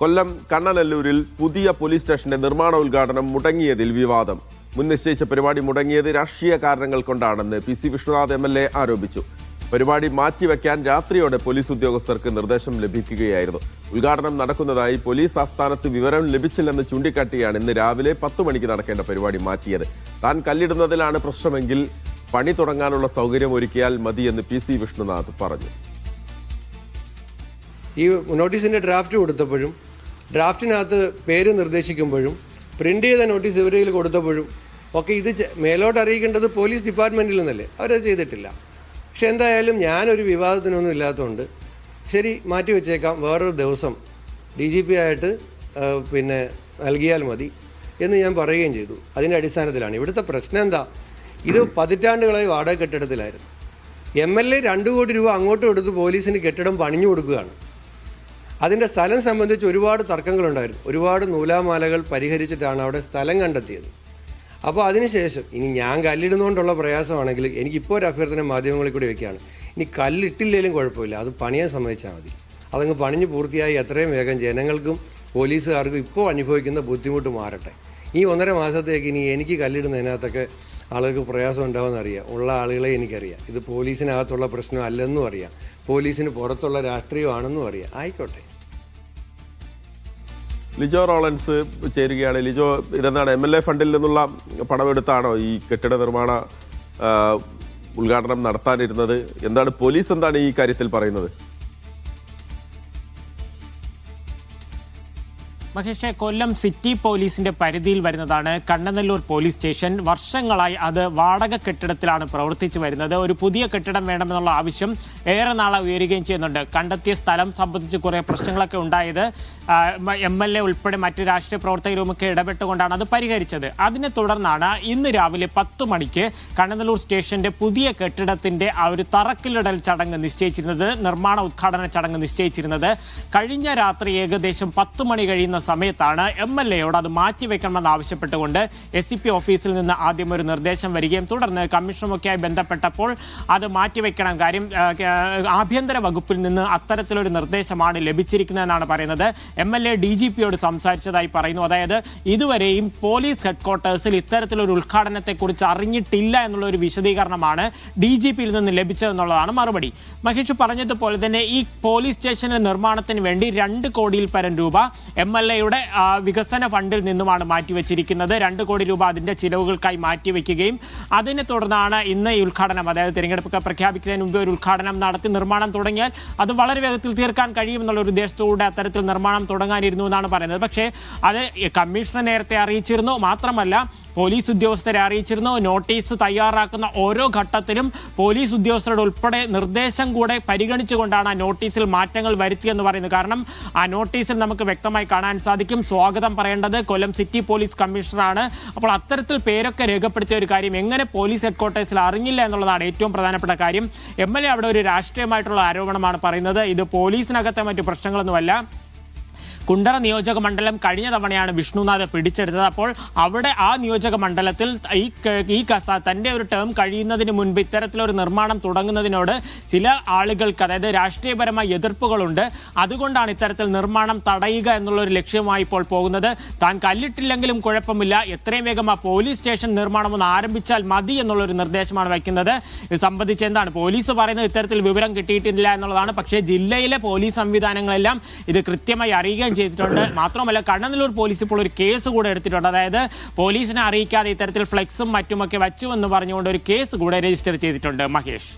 കൊല്ലം കണ്ണനല്ലൂരിൽ പുതിയ പോലീസ് സ്റ്റേഷന്റെ നിർമ്മാണ ഉദ്ഘാടനം മുടങ്ങിയതിൽ വിവാദം. മുൻ നിശ്ചയിച്ച പരിപാടി മുടങ്ങിയത് രാഷ്ട്രീയ കാരണങ്ങൾ കൊണ്ടാണെന്ന് PC വിഷ്ണുനാഥ് MLA ആരോപിച്ചു. പരിപാടി മാറ്റിവെക്കാൻ രാത്രിയോടെ പോലീസ് ഉദ്യോഗസ്ഥർക്ക് നിർദ്ദേശം ലഭിക്കുകയായിരുന്നു. ഉദ്ഘാടനം നടക്കുന്നതായി പോലീസ് ആസ്ഥാനത്ത് വിവരം ലഭിച്ചില്ലെന്ന് ചൂണ്ടിക്കാട്ടിയാണ് ഇന്ന് രാവിലെ 10 മണിക്ക് നടക്കേണ്ട പരിപാടി മാറ്റിയത്. താൻ കല്ലിടുന്നതിലാണ് പ്രശ്നമെങ്കിൽ പണി തുടങ്ങാനുള്ള സൗകര്യം ഒരുക്കിയാൽ മതിയെന്ന് PC വിഷ്ണുനാഥ് പറഞ്ഞു. ഈ നോട്ടീസിൻ്റെ ഡ്രാഫ്റ്റ് കൊടുത്തപ്പോഴും ഡ്രാഫ്റ്റിനകത്ത് പേര് നിർദ്ദേശിക്കുമ്പോഴും പ്രിൻ്റ് ചെയ്ത നോട്ടീസ് ഇവരിൽ കൊടുത്തപ്പോഴും ഒക്കെ ഇത് മേലോട്ട് അറിയിക്കേണ്ടത് പോലീസ് ഡിപ്പാർട്ട്മെൻറ്റിൽ നിന്നല്ലേ, അവരത് ചെയ്തിട്ടില്ല. പക്ഷെ എന്തായാലും ഞാനൊരു വിവാദത്തിനൊന്നും ഇല്ലാത്തതുകൊണ്ട് ശരി മാറ്റി വെച്ചേക്കാം, വേറൊരു ദിവസം DGP ആയിട്ട് നൽകിയാൽ മതി എന്ന് ഞാൻ പറയുകയും ചെയ്തു. അതിൻ്റെ അടിസ്ഥാനത്തിലാണ് ഇവിടുത്തെ പ്രശ്നം എന്താ, ഇത് പതിറ്റാണ്ടുകളായി വാടക കെട്ടിടത്തിലായിരുന്നു. MLA 2 കോടി രൂപ അങ്ങോട്ടും എടുത്ത് പോലീസിന് കെട്ടിടം പണിഞ്ഞു കൊടുക്കുകയാണ്. അതിൻ്റെ സ്ഥലം സംബന്ധിച്ച് ഒരുപാട് തർക്കങ്ങളുണ്ടായിരുന്നു. ഒരുപാട് നൂലാമാലകൾ പരിഹരിച്ചിട്ടാണ് അവിടെ സ്ഥലം കണ്ടെത്തിയത്. അപ്പോൾ അതിനുശേഷം ഇനി ഞാൻ കല്ലിടുന്നതുകൊണ്ടുള്ള പ്രയാസമാണെങ്കിൽ എനിക്കിപ്പോൾ ഒരു അഭ്യർത്ഥന മാധ്യമങ്ങളിൽ കൂടി വെക്കുകയാണ്, ഇനി കല്ലിട്ടില്ലെങ്കിലും കുഴപ്പമില്ല, അത് പണിയാൻ സമ്മതിച്ചാൽ മതി. അതങ്ങ് പണിഞ്ഞ് പൂർത്തിയായി എത്രയും വേഗം ജനങ്ങൾക്കും പോലീസുകാർക്കും ഇപ്പോൾ അനുഭവിക്കുന്ന ബുദ്ധിമുട്ട് മാറട്ടെ. ഈ 1.5 മാസത്തേക്ക് ഇനി എനിക്ക് കല്ലിടുന്നതിനകത്തൊക്കെ ആളുകൾക്ക് പ്രയാസം ഉണ്ടാവുമെന്ന് അറിയാം. ഉള്ള ആളുകളെ എനിക്കറിയാം. ഇത് പോലീസിനകത്തുള്ള പ്രശ്നം അല്ലെന്നും അറിയാം, പോലീസിന് പുറത്തുള്ള രാഷ്ട്രീയമാണെന്നും അറിയാം. ആയിക്കോട്ടെ. ലിജോ റോളൻസ് ചേരുകയാണ്. ലിജോ, ഇതെന്താണ് MLA ഫണ്ടിൽ നിന്നുള്ള പണമെടുത്താണോ ഈ കെട്ടിട നിർമ്മാണ ഉദ്ഘാടനം നടത്താനിരുന്നത്? എന്താണ് പോലീസ് എന്താണ് ഈ കാര്യത്തിൽ പറയുന്നത്? മഹേഷ്, കൊല്ലം സിറ്റി പോലീസിന്റെ പരിധിയിൽ വരുന്നതാണ് കണ്ണനല്ലൂർ പോലീസ് സ്റ്റേഷൻ. വർഷങ്ങളായി അത് വാടക കെട്ടിടത്തിലാണ് പ്രവർത്തിച്ചു വരുന്നത്. ഒരു പുതിയ കെട്ടിടം വേണമെന്നുള്ള ആവശ്യം ഏറെ നാളെ ഉയരുകയും ചെയ്യുന്നുണ്ട്. കണ്ടെത്തിയ സ്ഥലം സംബന്ധിച്ച് കുറേ പ്രശ്നങ്ങളൊക്കെ ഉണ്ടായത് MLA ഉൾപ്പെടെ മറ്റ് രാഷ്ട്രീയ പ്രവർത്തകരുമൊക്കെ ഇടപെട്ടുകൊണ്ടാണ് അത് പരിഹരിച്ചത്. അതിനെ തുടർന്നാണ് ഇന്ന് രാവിലെ 10 മണിക്ക് കണ്ണനല്ലൂർ സ്റ്റേഷന്റെ പുതിയ കെട്ടിടത്തിന്റെ ആ ഒരു തറക്കല്ലിടൽ ചടങ്ങ് നിശ്ചയിച്ചിരുന്നത്, നിർമ്മാണ ഉദ്ഘാടന ചടങ്ങ് നിശ്ചയിച്ചിരുന്നത്. കഴിഞ്ഞ രാത്രി ഏകദേശം 10 മണി കഴിയുന്ന സമയത്താണ് MLAയോട് അത് മാറ്റിവെക്കണമെന്ന് ആവശ്യപ്പെട്ടുകൊണ്ട് SCP ഓഫീസിൽ നിന്ന് ആദ്യം ഒരു നിർദ്ദേശം വരികയും തുടർന്ന് കമ്മീഷനുമൊക്കെയായി ബന്ധപ്പെട്ടപ്പോൾ അത് മാറ്റിവെക്കണം, കാര്യം ആഭ്യന്തര വകുപ്പിൽ നിന്ന് അത്തരത്തിലൊരു നിർദ്ദേശമാണ് ലഭിച്ചിരിക്കുന്നതെന്നാണ് പറയുന്നത്. MLA DGPയോട് സംസാരിച്ചതായി പറയുന്നു. അതായത് ഇതുവരെയും പോലീസ് ഹെഡ്ക്വാർട്ടേഴ്സിൽ ഇത്തരത്തിലൊരു ഉദ്ഘാടനത്തെക്കുറിച്ച് അറിഞ്ഞിട്ടില്ല എന്നുള്ള ഒരു വിശദീകരണമാണ് DGPയിൽ നിന്ന് ലഭിച്ചതെന്നുള്ളതാണ് മറുപടി. മഹേഷ് പറഞ്ഞതുപോലെ തന്നെ ഈ പോലീസ് സ്റ്റേഷന്റെ നിർമ്മാണത്തിന് വേണ്ടി 2 കോടിയിൽ പരം രൂപ MLAയുടെ വികസന ഫണ്ടിൽ നിന്നുമാണ് മാറ്റിവെച്ചിരിക്കുന്നത്. 2 കോടി രൂപ അതിൻ്റെ ചിലവുകൾക്കായി മാറ്റിവെക്കുകയും അതിനെ തുടർന്നാണ് ഇന്ന് ഈ ഉദ്ഘാടനം, അതായത് തിരഞ്ഞെടുപ്പൊക്കെ പ്രഖ്യാപിക്കുന്നതിന് മുമ്പ് ഒരു ഉദ്ഘാടനം നടത്തി നിർമ്മാണം തുടങ്ങിയാൽ അത് വളരെ വേഗത്തിൽ തീർക്കാൻ കഴിയുമെന്നുള്ള ഒരു ഉദ്ദേശത്തോടെ അത്തരത്തിൽ നിർമ്മാണം തുടങ്ങാനിരുന്നു എന്നാണ് പറയുന്നത്. പക്ഷേ അത് കമ്മീഷനെ നേരത്തെ അറിയിച്ചിരുന്നു. മാത്രമല്ല പോലീസ് ഉദ്യോഗസ്ഥരെ അറിയിച്ചിരുന്നു. നോട്ടീസ് തയ്യാറാക്കുന്ന ഓരോ ഘട്ടത്തിലും പോലീസ് ഉദ്യോഗസ്ഥരുടെ ഉൾപ്പെടെ നിർദ്ദേശം കൂടെ പരിഗണിച്ചുകൊണ്ടാണ് ആ നോട്ടീസിൽ മാറ്റങ്ങൾ വരുത്തിയെന്ന് പറയുന്നത്. കാരണം ആ നോട്ടീസിൽ നമുക്ക് വ്യക്തമായി കാണാൻ സാധിക്കും, സ്വാഗതം പറയേണ്ടത് കൊല്ലം സിറ്റി പോലീസ് കമ്മീഷണറാണ്. അപ്പോൾ അത്തരത്തിൽ പേരൊക്കെ രേഖപ്പെടുത്തിയ ഒരു കാര്യം എങ്ങനെ പോലീസ് ഹെഡ്ക്വാർട്ടേഴ്സിൽ അറിഞ്ഞില്ല എന്നുള്ളതാണ് ഏറ്റവും പ്രധാനപ്പെട്ട കാര്യം. MLA അവിടെ ഒരു രാഷ്ട്രീയമായിട്ടുള്ള ആരോപണമാണ് പറയുന്നത്. ഇത് പോലീസിനകത്തെ മറ്റു പ്രശ്നങ്ങളൊന്നുമല്ല. കുണ്ടറ നിയോജക മണ്ഡലം കഴിഞ്ഞ തവണയാണ് വിഷ്ണുനാഥ് പിടിച്ചെടുത്തത്. അപ്പോൾ അവിടെ ആ നിയോജക മണ്ഡലത്തിൽ തൻ്റെ ഒരു ടേം കഴിയുന്നതിന് മുൻപ് ഇത്തരത്തിലൊരു നിർമ്മാണം തുടങ്ങുന്നതിനോട് ചില ആളുകൾക്ക്, അതായത് രാഷ്ട്രീയപരമായ എതിർപ്പുകളുണ്ട്. അതുകൊണ്ടാണ് ഇത്തരത്തിൽ നിർമ്മാണം തടയുക എന്നുള്ളൊരു ലക്ഷ്യമായി ഇപ്പോൾ പോകുന്നത്. താൻ കല്ലിട്ടില്ലെങ്കിലും കുഴപ്പമില്ല, എത്രയും വേഗം ആ പോലീസ് സ്റ്റേഷൻ നിർമ്മാണം ഒന്ന് ആരംഭിച്ചാൽ മതി എന്നുള്ളൊരു നിർദ്ദേശമാണ് വയ്ക്കുന്നത്. ഇത് സംബന്ധിച്ച് എന്താണ് പോലീസ് പറയുന്നത്, ഇത്തരത്തിൽ വിവരം കിട്ടിയിട്ടില്ല എന്നുള്ളതാണ്. പക്ഷേ ജില്ലയിലെ പോലീസ് സംവിധാനങ്ങളെല്ലാം ഇത് കൃത്യമായി അറിയുകയും ചെയ്തിട്ടുണ്ട്. മാത്രമല്ല കണ്ണനല്ലൂർ പോലീസ് ഇപ്പോൾ ഒരു കേസ് കൂടെ എടുത്തിട്ടുണ്ട്. അതായത് പോലീസിനെ അറിയിക്കാതെ ഇത്തരത്തിൽ ഫ്ലെക്സും മറ്റുമൊക്കെ വച്ചു എന്ന് പറഞ്ഞുകൊണ്ട് ഒരു കേസ് കൂടെ രജിസ്റ്റർ ചെയ്തിട്ടുണ്ട്. മഹേഷ്.